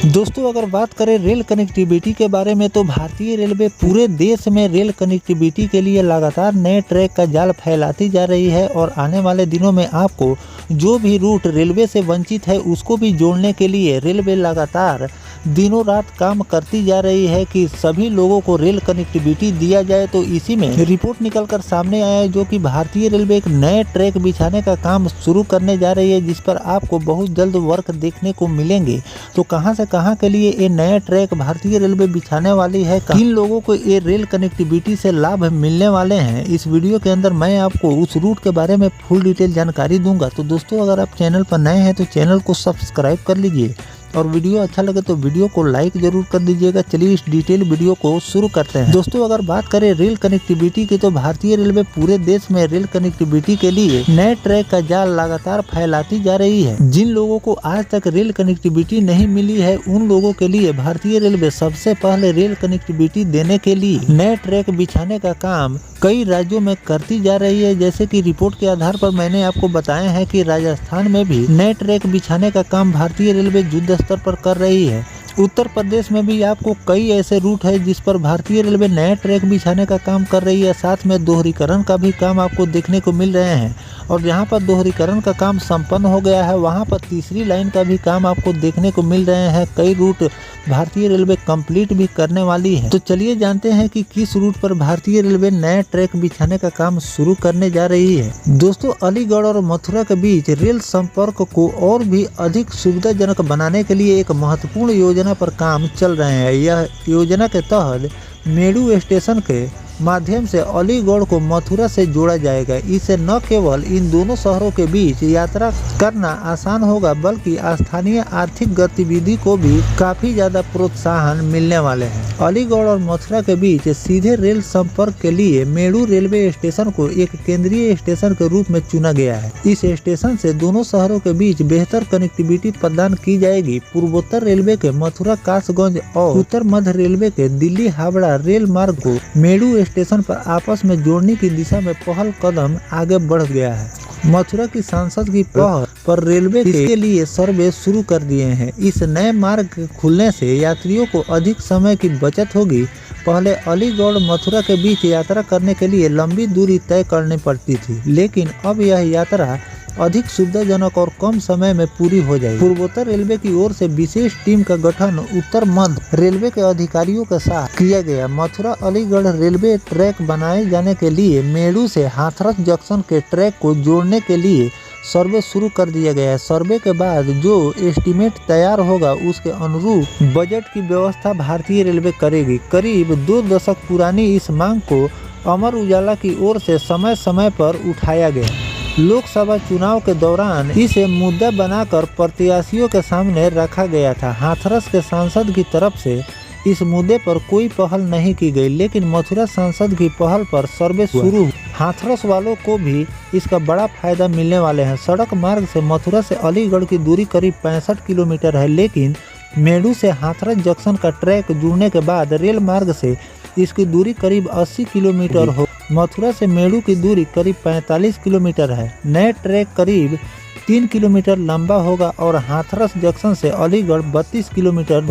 दोस्तों अगर बात करें रेल कनेक्टिविटी के बारे में तो भारतीय रेलवे पूरे देश में रेल कनेक्टिविटी के लिए लगातार नए ट्रैक का जाल फैलाती जा रही है और आने वाले दिनों में आपको जो भी रूट रेलवे से वंचित है उसको भी जोड़ने के लिए रेलवे लगातार दिनों रात काम करती जा रही है कि सभी लोगों को रेल कनेक्टिविटी दिया जाए। तो इसी में रिपोर्ट निकलकर सामने आया है जो कि भारतीय रेलवे एक नए ट्रैक बिछाने का काम शुरू करने जा रही है, जिस पर आपको बहुत जल्द वर्क देखने को मिलेंगे। तो कहां से कहां के लिए ये नया ट्रैक भारतीय रेलवे बिछाने वाली है, किन लोगों को ये रेल कनेक्टिविटी से लाभ मिलने वाले हैं, इस वीडियो के अंदर मैं आपको उस रूट के बारे में फुल डिटेल जानकारी दूंगा। तो दोस्तों अगर आप चैनल पर नए हैं तो चैनल को सब्सक्राइब कर लीजिए और वीडियो अच्छा लगे तो वीडियो को लाइक जरूर कर दीजिएगा। चलिए इस डिटेल वीडियो को शुरू करते हैं। दोस्तों अगर बात करें रेल कनेक्टिविटी की तो भारतीय रेलवे पूरे देश में रेल कनेक्टिविटी के लिए नए ट्रैक का जाल लगातार फैलाती जा रही है। जिन लोगों को आज तक रेल कनेक्टिविटी नहीं मिली है उन लोगों के लिए भारतीय रेलवे सबसे पहले रेल कनेक्टिविटी देने के लिए नए ट्रैक बिछाने का काम कई राज्यों में करती जा रही है। जैसे कि रिपोर्ट के आधार पर मैंने आपको बताया है कि राजस्थान में भी नए ट्रैक बिछाने का काम भारतीय रेलवे युद्ध स्तर पर कर रही है। उत्तर प्रदेश में भी आपको कई ऐसे रूट है जिस पर भारतीय रेलवे नए ट्रैक बिछाने का काम कर रही है। साथ में दोहरीकरण का भी काम आपको देखने को मिल रहे हैं और जहां पर दोहरीकरण का काम संपन्न हो गया है वहां पर तीसरी लाइन का भी काम आपको देखने को मिल रहे हैं। कई रूट भारतीय रेलवे कंप्लीट भी करने वाली है। तो चलिए जानते हैं कि किस रूट पर भारतीय रेलवे नया ट्रैक बिछाने का काम शुरू करने जा रही है। दोस्तों अलीगढ़ और मथुरा के बीच रेल संपर्क को और भी अधिक सुविधाजनक बनाने के लिए एक महत्वपूर्ण योजना पर काम चल रहे हैं। यह योजना के तहत मेडू स्टेशन के माध्यम से अलीगढ़ को मथुरा से जोड़ा जाएगा। इससे न केवल इन दोनों शहरों के बीच यात्रा करना आसान होगा बल्कि स्थानीय आर्थिक गतिविधि को भी काफी ज्यादा प्रोत्साहन मिलने वाले हैं। अलीगढ़ और मथुरा के बीच सीधे रेल संपर्क के लिए मेडू रेलवे स्टेशन को एक केंद्रीय स्टेशन के रूप में चुना गया है। इस स्टेशन से दोनों शहरों के बीच बेहतर कनेक्टिविटी प्रदान की जाएगी। पूर्वोत्तर रेलवे के मथुरा कासगंज और उत्तर मध्य रेलवे के दिल्ली हावड़ा रेल मार्ग को मेडू स्टेशन पर आपस में जोड़ने की दिशा में पहल कदम आगे बढ़ गया है। मथुरा की सांसद की पहल पर रेलवे इसके लिए सर्वे शुरू कर दिए हैं। इस नए मार्ग के खुलने से यात्रियों को अधिक समय की बचत होगी। पहले अलीगढ़ मथुरा के बीच यात्रा करने के लिए लंबी दूरी तय करनी पड़ती थी, लेकिन अब यह यात्रा अधिक सुविधाजनक और कम समय में पूरी हो जाएगी। पूर्वोत्तर रेलवे की ओर से विशेष टीम का गठन उत्तर मध्य रेलवे के अधिकारियों के साथ किया गया। मथुरा अलीगढ़ रेलवे ट्रैक बनाए जाने के लिए मेडू से हाथरस जंक्शन के ट्रैक को जोड़ने के लिए सर्वे शुरू कर दिया गया है। सर्वे के बाद जो एस्टीमेट तैयार होगा उसके अनुरूप बजट की व्यवस्था भारतीय रेलवे करेगी। करीब 2 दशक पुरानी इस मांग को अमर उजाला की ओर से समय समय पर उठाया गया। लोकसभा चुनाव के दौरान इसे मुद्दा बनाकर प्रत्याशियों के सामने रखा गया था। हाथरस के सांसद की तरफ से इस मुद्दे पर कोई पहल नहीं की गई, लेकिन मथुरा सांसद की पहल पर सर्वे शुरू। हाथरस वालों को भी इसका बड़ा फायदा मिलने वाले हैं। सड़क मार्ग से मथुरा से अलीगढ़ की दूरी करीब 65 किलोमीटर है, लेकिन मेडू से हाथरस जंक्शन का ट्रैक जुड़ने के बाद रेल मार्ग से इसकी दूरी करीब 80 किलोमीटर हो। मथुरा से मेडू की दूरी करीब 45 किलोमीटर है। नए ट्रैक करीब 3 किलोमीटर लंबा होगा और हाथरस जंक्शन से अलीगढ़ 32 किलोमीटर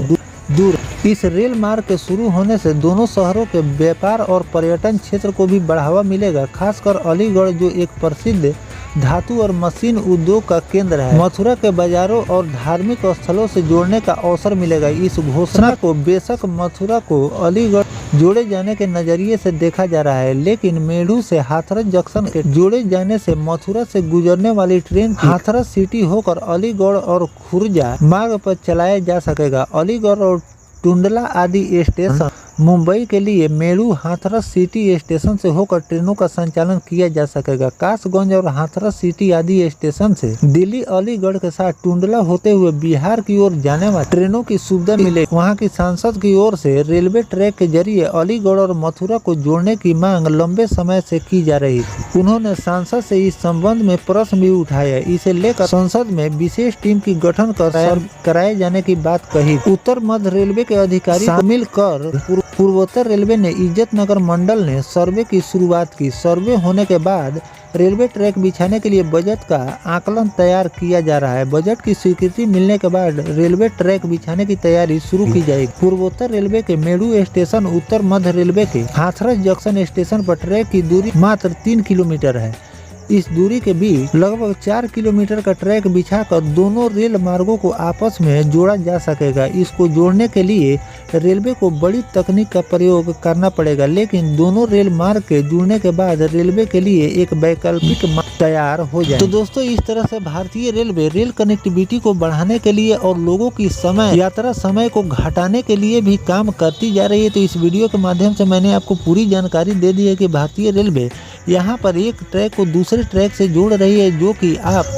दूर। इस रेल मार्ग के शुरू होने से दोनों शहरों के व्यापार और पर्यटन क्षेत्र को भी बढ़ावा मिलेगा। खासकर अलीगढ़ जो एक प्रसिद्ध धातु और मशीन उद्योग का केंद्र है, मथुरा के बाजारों और धार्मिक स्थलों से जोड़ने का अवसर मिलेगा। इस घोषणा को बेशक मथुरा को अलीगढ़ जोड़े जाने के नजरिए से देखा जा रहा है, लेकिन मेडू से हाथरस जंक्शन के जोड़े जाने से मथुरा से गुजरने वाली ट्रेन हाथरस सिटी होकर अलीगढ़ और खुर्जा मार्ग पर चलाया जा सकेगा। अलीगढ़ और टुंडला आदि स्टेशन मुंबई के लिए मेडू हाथरस सिटी स्टेशन से होकर ट्रेनों का संचालन किया जा सकेगा। कासगंज और हाथरस सिटी आदि स्टेशन से दिल्ली अलीगढ़ के साथ टुंडला होते हुए बिहार की ओर जाने वाली ट्रेनों की सुविधा मिलेगी। वहां की सांसद की ओर से रेलवे ट्रैक के जरिए अलीगढ़ और मथुरा को जोड़ने की मांग लंबे समय से की जा रही थी। उन्होंने सांसद से इस संबंध में प्रश्न भी उठाया। इसे लेकर संसद में विशेष टीम की गठन कराए जाने की बात कही। उत्तर मध्य रेलवे के अधिकारी शामिल कर पूर्वोत्तर रेलवे ने इज्जत नगर मंडल ने सर्वे की शुरुआत की। सर्वे होने के बाद रेलवे ट्रैक बिछाने के लिए बजट का आकलन तैयार किया जा रहा है। बजट की स्वीकृति मिलने के बाद रेलवे ट्रैक बिछाने की तैयारी शुरू की जाएगी। पूर्वोत्तर रेलवे के मेडू स्टेशन, उत्तर मध्य रेलवे के हाथरस जंक्शन स्टेशन पर ट्रैक की दूरी मात्र 3 किलोमीटर है। इस दूरी के बीच लगभग 4 किलोमीटर का ट्रैक बिछाकर दोनों रेल मार्गों को आपस में जोड़ा जा सकेगा। इसको जोड़ने के लिए रेलवे को बड़ी तकनीक का प्रयोग करना पड़ेगा, लेकिन दोनों रेल मार्ग के जुड़ने के बाद रेलवे के लिए एक वैकल्पिक मार्ग तैयार हो जाए। तो दोस्तों, इस तरह से भारतीय रेलवे रेल कनेक्टिविटी को बढ़ाने के लिए और लोगों की यात्रा समय को घटाने के लिए भी काम करती जा रही है। तो इस वीडियो के माध्यम से मैंने आपको पूरी जानकारी दे दी है कि भारतीय रेलवे यहाँ पर एक ट्रैक को दूसरे ट्रैक से जोड़ रही है,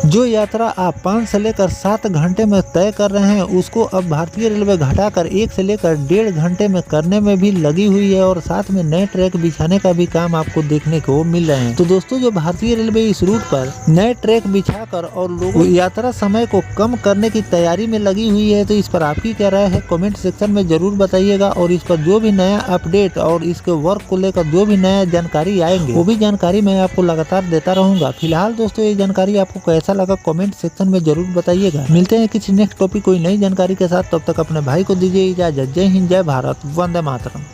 जो यात्रा आप 5 से लेकर 7 घंटे में तय कर रहे हैं, उसको अब भारतीय रेलवे घटाकर 1 से लेकर 1.5 घंटे में करने में भी लगी हुई है और साथ में नए ट्रैक बिछाने का भी काम आपको देखने को मिल रहे हैं। तो दोस्तों, जो भारतीय रेलवे इस रूट पर नए ट्रैक बिछाकर और लोगों यात्रा समय को कम करने की तैयारी में लगी हुई है, तो इस पर आपकी क्या राय है कमेंट सेक्शन में जरूर बताइएगा। और इस पर जो भी नया अपडेट और इसके वर्क को लेकर जो भी नया जानकारी आएंगे, वो भी जानकारी मैं आपको लगातार देता रहूंगा। फिलहाल दोस्तों, ये जानकारी आपको कैसा लगा कमेंट सेक्शन में जरूर बताइएगा। मिलते हैं किसी नेक्स्ट टॉपिक कोई नई जानकारी के साथ, तब तक अपने भाई को दीजिए इजाजत। जय हिंद, जय भारत, वंदे मातरम।